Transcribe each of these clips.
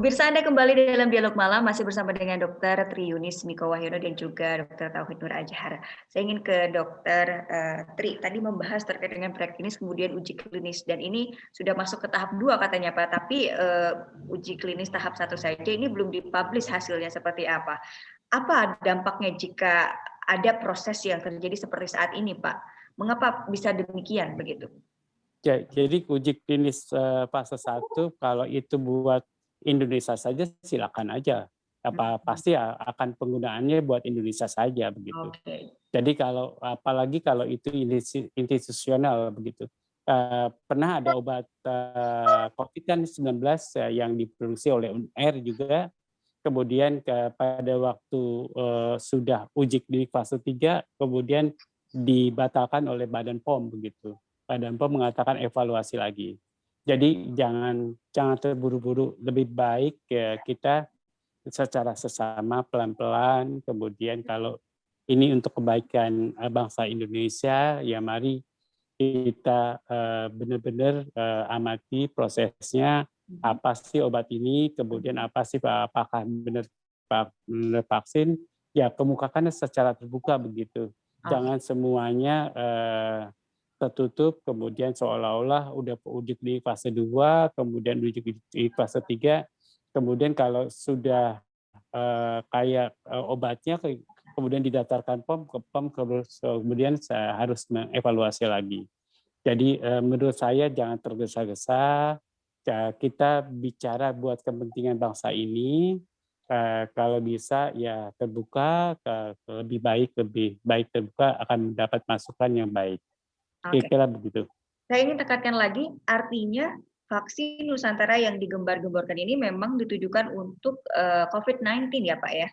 Pemirsa, Anda kembali dalam Dialog Malam, masih bersama dengan Dr. Tri Yunis Miko Wahyono dan juga Dr. Tauhid Nur Azhar. Saya ingin ke Dr. Tri, tadi membahas terkait dengan praklinis kemudian uji klinis, dan ini sudah masuk ke tahap 2 katanya Pak, tapi uji klinis tahap 1 saja ini belum dipublish hasilnya seperti apa. Apa dampaknya jika ada proses yang terjadi seperti saat ini Pak? Mengapa bisa demikian begitu? Jadi uji klinis fase 1 kalau itu buat Indonesia saja silakan aja. Pasti akan penggunaannya buat Indonesia saja begitu. Oke. Jadi apalagi kalau itu institusional begitu. Pernah ada obat COVID-19 yang diproduksi oleh UNR juga. Kemudian pada waktu sudah uji klinik fase 3 kemudian dibatalkan oleh Badan POM begitu. Badan POM mengatakan evaluasi lagi. Jadi jangan terburu-buru, lebih baik kita secara sesama pelan-pelan, kemudian kalau ini untuk kebaikan bangsa Indonesia, ya mari kita benar-benar amati prosesnya, apa sih obat ini, kemudian apakah benar vaksin, ya kemukakan secara terbuka begitu. Jangan semuanya tertutup, kemudian seolah-olah udah uji di fase 2, kemudian uji di fase 3, kemudian kalau sudah kayak obatnya, kemudian didaftarkan POM, ke POM kemudian harus mengevaluasi lagi. Jadi menurut saya jangan tergesa-gesa, kita bicara buat kepentingan bangsa ini, kalau bisa ya terbuka, lebih baik terbuka akan mendapat masukan yang baik. Kira-kira begitu. Saya ingin tekankan lagi, artinya vaksin Nusantara yang digembar-gemborkan ini memang ditujukan untuk COVID-19 ya Pak ya?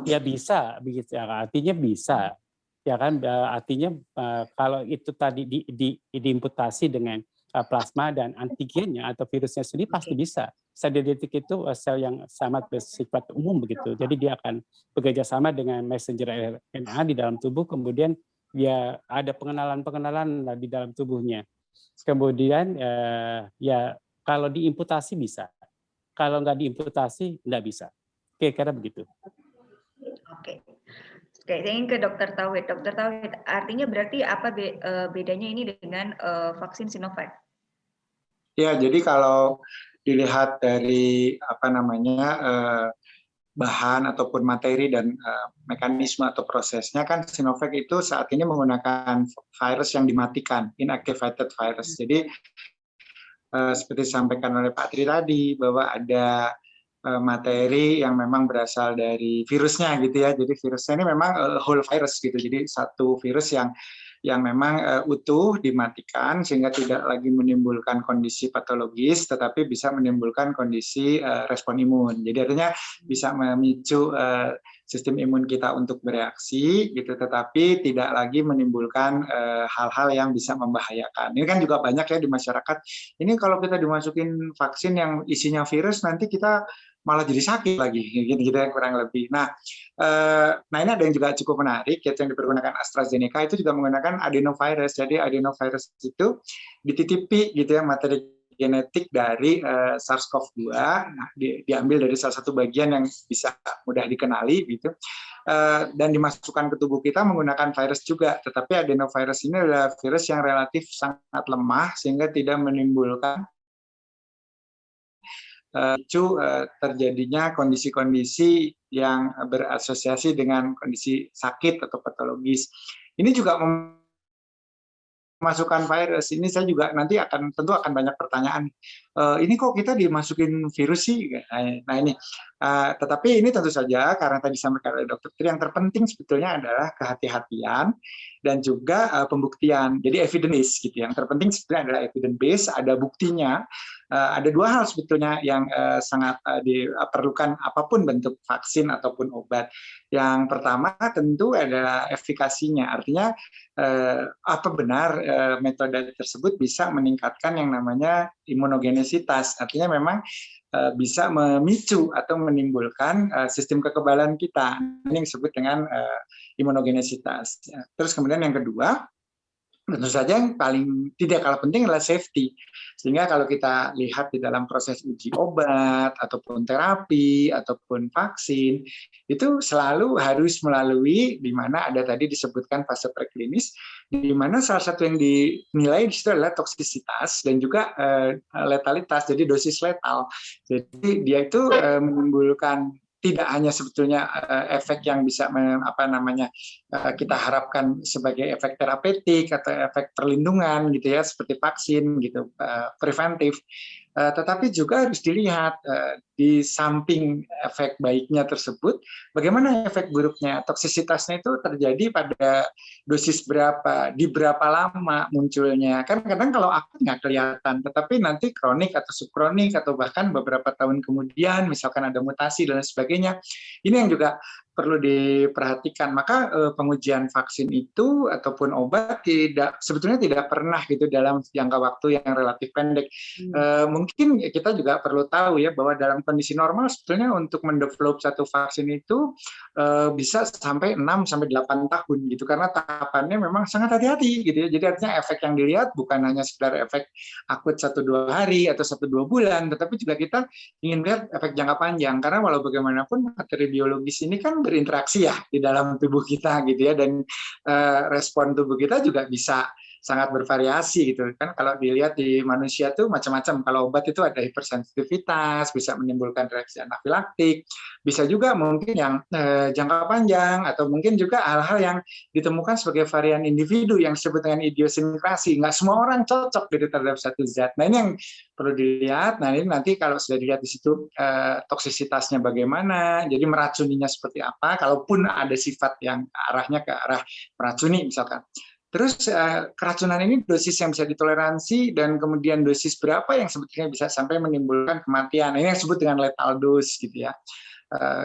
Ya bisa, begitu. Artinya bisa. Ya kan, artinya kalau itu tadi diimputasi dengan plasma dan antigennya atau virusnya sendiri pasti bisa. Sel dendritik itu sel yang sangat bersifat umum begitu. Jadi dia akan bekerja sama dengan messenger RNA di dalam tubuh, kemudian ya ada pengenalan di dalam tubuhnya. Kemudian ya kalau diimputasi bisa, kalau nggak diimputasi nggak bisa. Kira-kira begitu. Oke, saya ingin ke Dr. Tauhid. Dr. Tauhid, artinya berarti apa bedanya ini dengan vaksin Sinovac? Ya, jadi kalau dilihat dari bahan ataupun materi dan mekanisme atau prosesnya, kan Sinovac itu saat ini menggunakan virus yang dimatikan, inactivated virus. Jadi seperti disampaikan oleh Pak Tri tadi, bahwa ada materi yang memang berasal dari virusnya gitu ya. Jadi virusnya ini memang whole virus gitu. Jadi satu virus yang memang utuh dimatikan sehingga tidak lagi menimbulkan kondisi patologis, tetapi bisa menimbulkan kondisi respon imun. Jadi artinya bisa memicu sistem imun kita untuk bereaksi gitu, tetapi tidak lagi menimbulkan hal-hal yang bisa membahayakan. Ini kan juga banyak ya di masyarakat. Ini kalau kita dimasukin vaksin yang isinya virus, nanti kita malah jadi sakit lagi, gitu ya kurang lebih. Nah ini ada yang juga cukup menarik, yaitu yang dipergunakan AstraZeneca itu juga menggunakan adenovirus. Jadi adenovirus itu dititipi gitu ya materi genetik dari SARS-CoV-2, nah, diambil dari salah satu bagian yang bisa mudah dikenali gitu, dan dimasukkan ke tubuh kita menggunakan virus juga. Tetapi adenovirus ini adalah virus yang relatif sangat lemah sehingga tidak menimbulkan terjadinya kondisi-kondisi yang berasosiasi dengan kondisi sakit atau patologis. Ini juga memasukkan virus. Ini saya juga nanti tentu akan banyak pertanyaan. Ini kok kita dimasukin virus sih? Nah ini, tetapi ini tentu saja karena tadi disampaikan oleh Dr. Tri, yang terpenting sebetulnya adalah kehati-hatian dan juga pembuktian. Jadi evidence gitu. Yang terpenting sebetulnya adalah evidence base, ada buktinya. Ada dua hal sebetulnya yang sangat diperlukan apapun bentuk vaksin ataupun obat. Yang pertama tentu adalah efikasinya, artinya apa benar metode tersebut bisa meningkatkan yang namanya imunogenisitas, artinya memang bisa memicu atau menimbulkan sistem kekebalan kita, ini yang disebut dengan imunogenisitas. Terus kemudian yang kedua, tentu saja yang paling tidak kalah penting adalah safety. Sehingga kalau kita lihat di dalam proses uji obat, ataupun terapi, ataupun vaksin, itu selalu harus melalui, di mana ada tadi disebutkan fase preklinis, di mana salah satu yang dinilai di situ adalah toksisitas dan juga letalitas, jadi dosis letal. Jadi dia itu menimbulkan tidak hanya sebetulnya efek yang bisa kita harapkan sebagai efek terapeutik atau efek perlindungan gitu ya, seperti vaksin gitu, preventif, tetapi juga harus dilihat di samping efek baiknya tersebut, bagaimana efek buruknya. Toksisitasnya itu terjadi pada dosis berapa, di berapa lama munculnya. Kan kadang kalau akut nggak kelihatan, tetapi nanti kronik atau subkronik atau bahkan beberapa tahun kemudian, misalkan ada mutasi dan sebagainya. Ini yang juga perlu diperhatikan. Maka pengujian vaksin itu ataupun obat sebetulnya tidak pernah gitu dalam jangka waktu yang relatif pendek. Mungkin kita juga perlu tahu ya bahwa dalam kondisi normal sebetulnya untuk mendevelop satu vaksin itu bisa sampai 6-8 tahun gitu, karena tahapannya memang sangat hati-hati gitu ya. Jadi artinya efek yang dilihat bukan hanya sekedar efek akut 1-2 hari atau 1-2 bulan, tetapi juga kita ingin lihat efek jangka panjang, karena walau bagaimanapun materi biologis ini kan berinteraksi ya di dalam tubuh kita gitu ya, dan respon tubuh kita juga bisa sangat bervariasi gitu kan. Kalau dilihat di manusia tuh macam-macam. Kalau obat itu ada hipersensitivitas, bisa menimbulkan reaksi anafilaktik, bisa juga mungkin yang jangka panjang, atau mungkin juga hal-hal yang ditemukan sebagai varian individu yang disebut dengan idiosinkrasi. Nggak semua orang cocok gitu terhadap satu zat. Nah ini yang perlu dilihat. Nah ini nanti kalau sudah dilihat di situ toksisitasnya bagaimana, jadi meracuninya seperti apa, kalaupun ada sifat yang arahnya ke arah meracuni misalkan. Terus keracunan ini dosis yang bisa ditoleransi, dan kemudian dosis berapa yang sebetulnya bisa sampai menimbulkan kematian. Ini yang disebut dengan lethal dose gitu ya.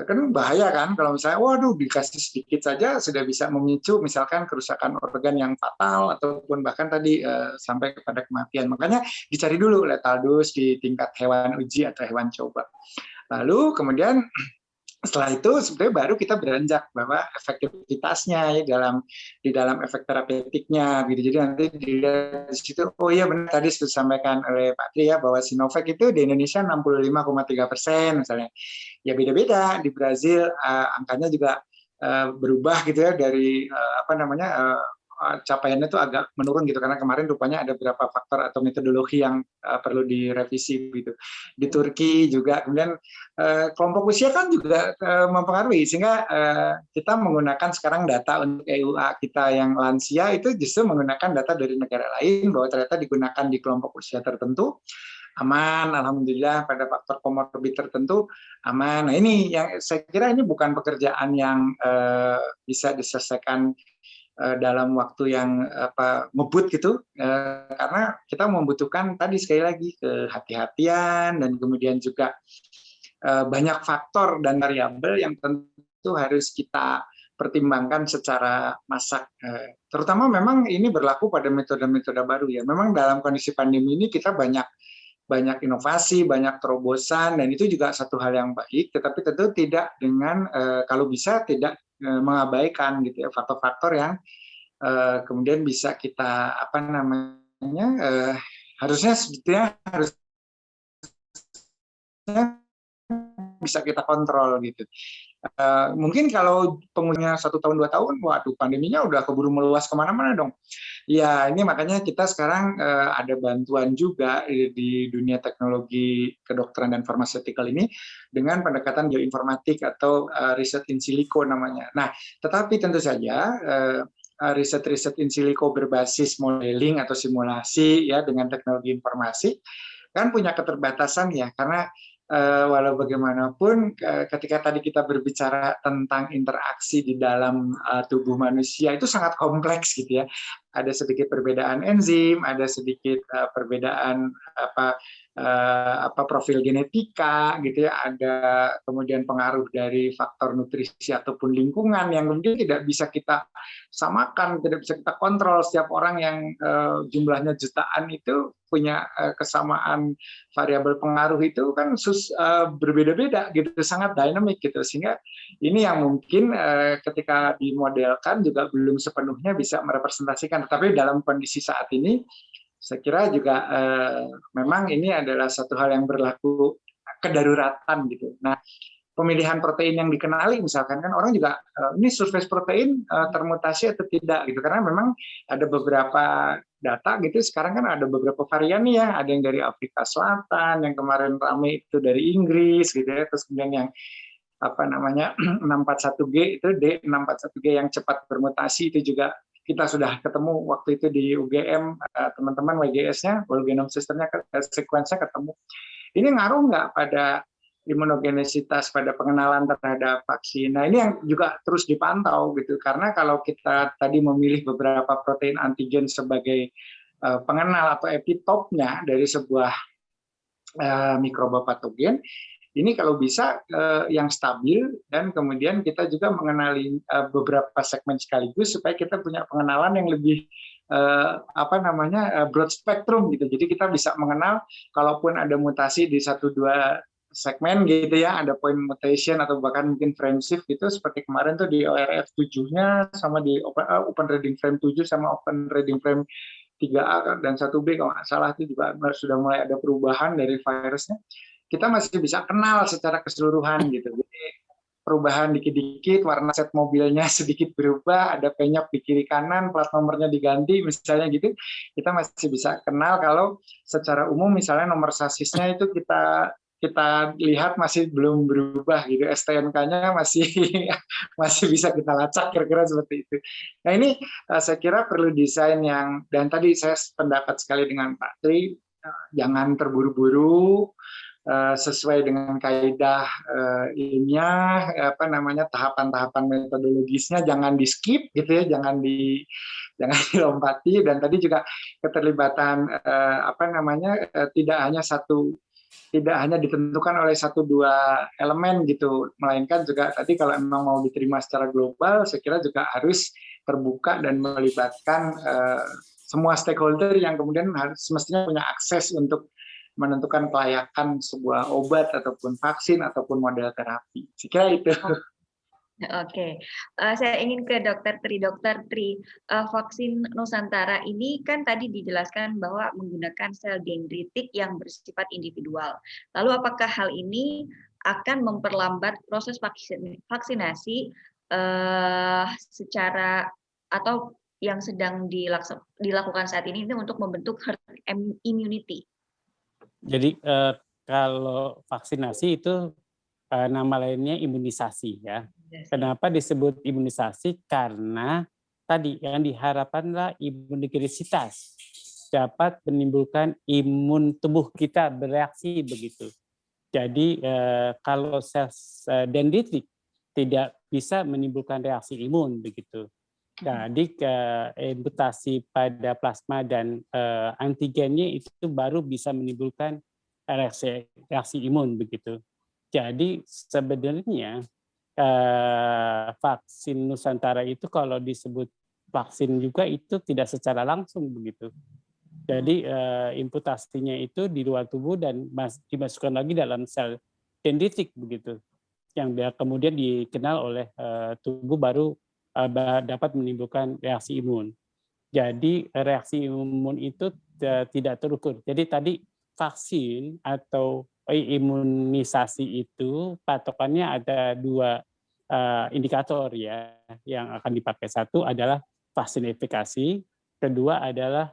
Kan bahaya kan kalau misalnya waduh dikasih sedikit saja sudah bisa memicu misalkan kerusakan organ yang fatal, ataupun bahkan tadi sampai kepada kematian. Makanya dicari dulu lethal dose di tingkat hewan uji atau hewan coba. Lalu kemudian setelah itu sebenarnya baru kita beranjak bahwa efektivitasnya ya di dalam efek terapeutiknya gitu. Jadi nanti dilihat di situ, oh iya benar tadi sudah disampaikan oleh Pak Tri ya, bahwa Sinovac itu di Indonesia 65,3% misalnya. Ya beda-beda, di Brazil angkanya juga berubah gitu ya, dari capaiannya itu agak menurun gitu, karena kemarin rupanya ada beberapa faktor atau metodologi yang perlu direvisi gitu. Di Turki juga, kemudian kelompok usia kan juga mempengaruhi, sehingga kita menggunakan sekarang data untuk EUA kita yang lansia itu justru menggunakan data dari negara lain, bahwa ternyata digunakan di kelompok usia tertentu aman, alhamdulillah, pada faktor komorbid tertentu aman. Nah ini yang saya kira ini bukan pekerjaan yang bisa diselesaikan dalam waktu yang ngebut gitu, karena kita membutuhkan tadi sekali lagi kehati-hatian, dan kemudian juga banyak faktor dan variabel yang tentu harus kita pertimbangkan secara masak. Terutama memang ini berlaku pada metode-metode baru ya. Memang dalam kondisi pandemi ini kita banyak inovasi, banyak terobosan, dan itu juga satu hal yang baik, tetapi tentu tidak dengan kalau bisa tidak mengabaikan gitu ya faktor-faktor yang kemudian bisa kita harusnya sebetulnya bisa kita kontrol gitu. Mungkin kalau penghuninya 1 tahun 2 tahun, waduh pandeminya udah keburu meluas kemana-mana dong. Ya ini makanya kita sekarang ada bantuan juga di dunia teknologi kedokteran dan farmaseutical ini dengan pendekatan bioinformatik atau riset in silico namanya. Nah, tetapi tentu saja riset-riset in silico berbasis modeling atau simulasi ya dengan teknologi informasi kan punya keterbatasan ya, karena walau bagaimanapun ketika tadi kita berbicara tentang interaksi di dalam tubuh manusia itu sangat kompleks gitu ya. Ada sedikit perbedaan enzim, ada sedikit perbedaan profil genetika gitu ya, ada kemudian pengaruh dari faktor nutrisi ataupun lingkungan yang kemudian tidak bisa kita samakan, tidak bisa kita kontrol. Setiap orang yang jumlahnya jutaan itu punya kesamaan variabel pengaruh itu kan berbeda-beda gitu, sangat dinamik gitu, sehingga ini yang mungkin ketika dimodelkan juga belum sepenuhnya bisa merepresentasikan Nah, tapi dalam kondisi saat ini, saya kira juga memang ini adalah satu hal yang berlaku kedaruratan gitu. Nah, pemilihan protein yang dikenali misalkan kan orang juga ini surface protein termutasi atau tidak gitu, karena memang ada beberapa data gitu sekarang kan ada beberapa varian nih ya, ada yang dari Afrika Selatan, yang kemarin rame itu dari Inggris gitu ya, terus kemudian yang apa namanya 641G itu D641G yang cepat bermutasi itu juga kita sudah ketemu waktu itu di UGM, teman-teman WGS-nya, whole genome system-nya, sequence-nya ketemu. Ini ngaruh nggak pada imunogenisitas, pada pengenalan terhadap vaksin? Nah, ini yang juga terus dipantau gitu, karena kalau kita tadi memilih beberapa protein antigen sebagai pengenal atau epitopnya dari sebuah mikroba patogen, ini kalau bisa yang stabil, dan kemudian kita juga mengenali beberapa segmen sekaligus supaya kita punya pengenalan yang lebih broad spectrum gitu. Jadi kita bisa mengenal kalaupun ada mutasi di 1-2 segmen gitu ya, ada point mutation atau bahkan mungkin frame shift gitu, seperti kemarin tuh di ORF 7-nya sama di open reading frame 7 sama open reading frame 3A dan 1B kalau nggak salah, itu juga sudah mulai ada perubahan dari virusnya. Kita masih bisa kenal secara keseluruhan gitu. Jadi perubahan dikit-dikit, warna set mobilnya sedikit berubah, ada penyok di kiri kanan, plat nomornya diganti misalnya gitu, kita masih bisa kenal kalau secara umum misalnya nomor sasisnya itu kita lihat masih belum berubah gitu, STNK-nya masih masih bisa kita lacak, kira-kira seperti itu. Nah ini saya kira perlu desain yang, dan tadi saya pendapat sekali dengan Pak Tri, jangan terburu-buru, sesuai dengan kaidah ilmiah, tahapan-tahapan metodologisnya jangan di skip gitu ya, jangan dilompati, dan tadi juga keterlibatan tidak hanya ditentukan oleh 1-2 elemen gitu, melainkan juga tadi kalau memang mau diterima secara global, saya kira juga harus terbuka dan melibatkan semua stakeholder yang kemudian harus semestinya punya akses untuk menentukan kelayakan sebuah obat ataupun vaksin ataupun model terapi. Saya kira itu. Oke, saya ingin ke Dokter Tri. Dokter Tri, vaksin Nusantara ini kan tadi dijelaskan bahwa menggunakan sel dendritik yang bersifat individual. Lalu apakah hal ini akan memperlambat proses vaksinasi secara atau yang sedang dilakukan saat ini untuk membentuk herd immunity? Jadi kalau vaksinasi itu nama lainnya imunisasi ya. Kenapa disebut imunisasi? Karena tadi yang diharapkanlah imunogenisitas dapat menimbulkan imun tubuh kita bereaksi begitu. Jadi kalau sel dendritik tidak bisa menimbulkan reaksi imun begitu. Jadi mutasi pada plasma dan antigennya itu baru bisa menimbulkan reaksi imun begitu. Jadi sebenarnya vaksin Nusantara itu kalau disebut vaksin juga itu tidak secara langsung begitu. Jadi imputasinya itu di luar tubuh dan dimasukkan lagi dalam sel dendritik begitu, yang kemudian dikenal oleh tubuh baru dapat menimbulkan reaksi imun. Jadi reaksi imun itu tidak terukur. Jadi tadi vaksin atau imunisasi itu patokannya ada 2 indikator ya yang akan dipakai. Satu adalah vaksin efikasi, kedua adalah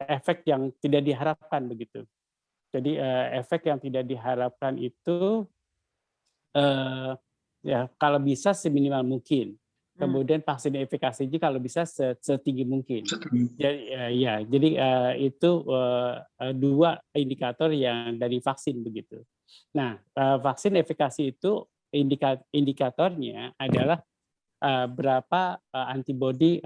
efek yang tidak diharapkan begitu. Jadi efek yang tidak diharapkan itu ya kalau bisa seminimal mungkin. Kemudian vaksin efikasinya kalau bisa setinggi mungkin. Jadi itu 2 indikator yang dari vaksin begitu. Nah, vaksin efikasi itu indikatornya adalah berapa antibodi,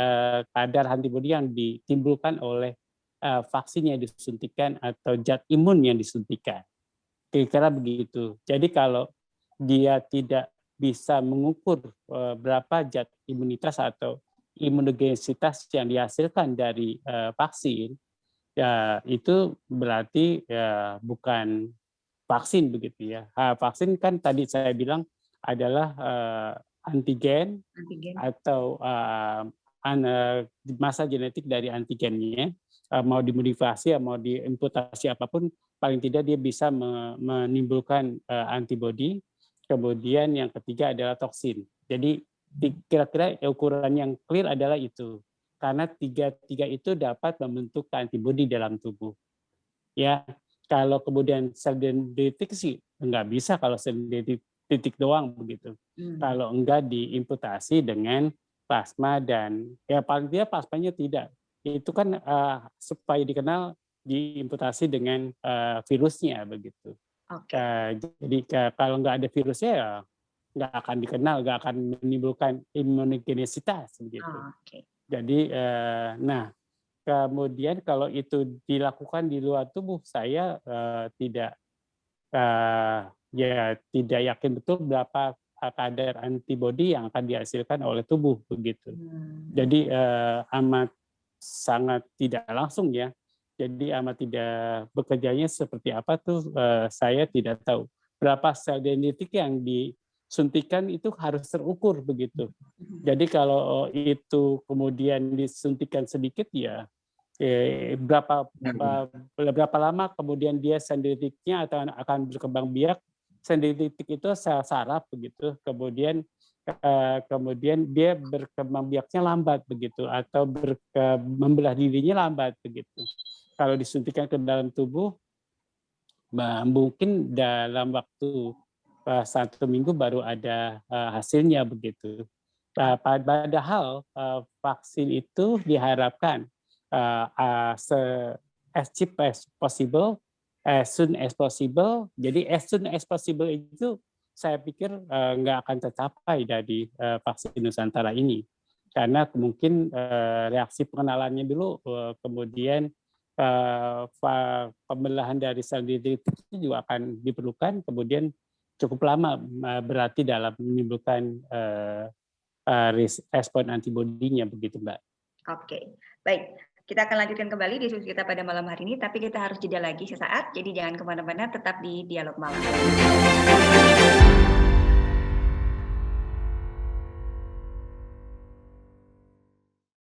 kadar antibodi yang ditimbulkan oleh vaksin yang disuntikan atau zat imun yang disuntikan. Kira-kira begitu. Jadi kalau dia tidak bisa mengukur berapa zat imunitas atau imunogenisitas yang dihasilkan dari vaksin, ya itu berarti ya bukan vaksin begitu ya. Vaksin kan tadi saya bilang adalah antigen Antigen. atau massa genetik dari antigennya, mau dimodifikasi, mau diimputasi apapun, paling tidak dia bisa menimbulkan antibodi. Kemudian yang ketiga adalah toksin. Jadi kira-kira ukuran yang clear adalah itu. Karena tiga itu dapat membentuk antibodi dalam tubuh. Ya, kalau kemudian sel dendritik sih nggak bisa kalau sel dendritik doang begitu. Kalau enggak diimputasi dengan plasma dan ya paling tidak plasmanya tidak. Itu kan supaya dikenal diimputasi dengan virusnya begitu. Jadi kalau nggak ada virusnya ya nggak akan dikenal, nggak akan menimbulkan imunogenisitas begitu. Jadi, nah kemudian kalau itu dilakukan di luar tubuh, saya tidak tidak yakin betul berapa kadar antibodi yang akan dihasilkan oleh tubuh begitu. Jadi amat sangat tidak langsung ya. Jadi amat tidak bekerjanya seperti apa tuh saya tidak tahu. Berapa sel dendritik yang disuntikan itu harus terukur begitu. Jadi kalau itu kemudian disuntikan sedikit ya berapa lama kemudian dia sel dendritiknya akan berkembang biak. Sel dendritik itu sel saraf begitu. Kemudian dia berkembang biaknya lambat begitu atau membelah dirinya lambat begitu. Kalau disuntikan ke dalam tubuh mungkin dalam waktu 1 minggu baru ada hasilnya begitu. Padahal vaksin itu diharapkan as cheap as possible, as soon as possible. Jadi as soon as possible itu saya pikir nggak akan tercapai dari vaksin Nusantara ini. Karena mungkin reaksi pengenalannya dulu, kemudian pembelahan dari sel dendritik itu juga akan diperlukan, kemudian cukup lama berarti dalam menimbulkan respon antibodinya begitu, Mbak. Oke, baik. Kita akan lanjutkan kembali diskusi kita pada malam hari ini, tapi kita harus jeda lagi sesaat, jadi jangan kemana-mana, tetap di Dialog Malam.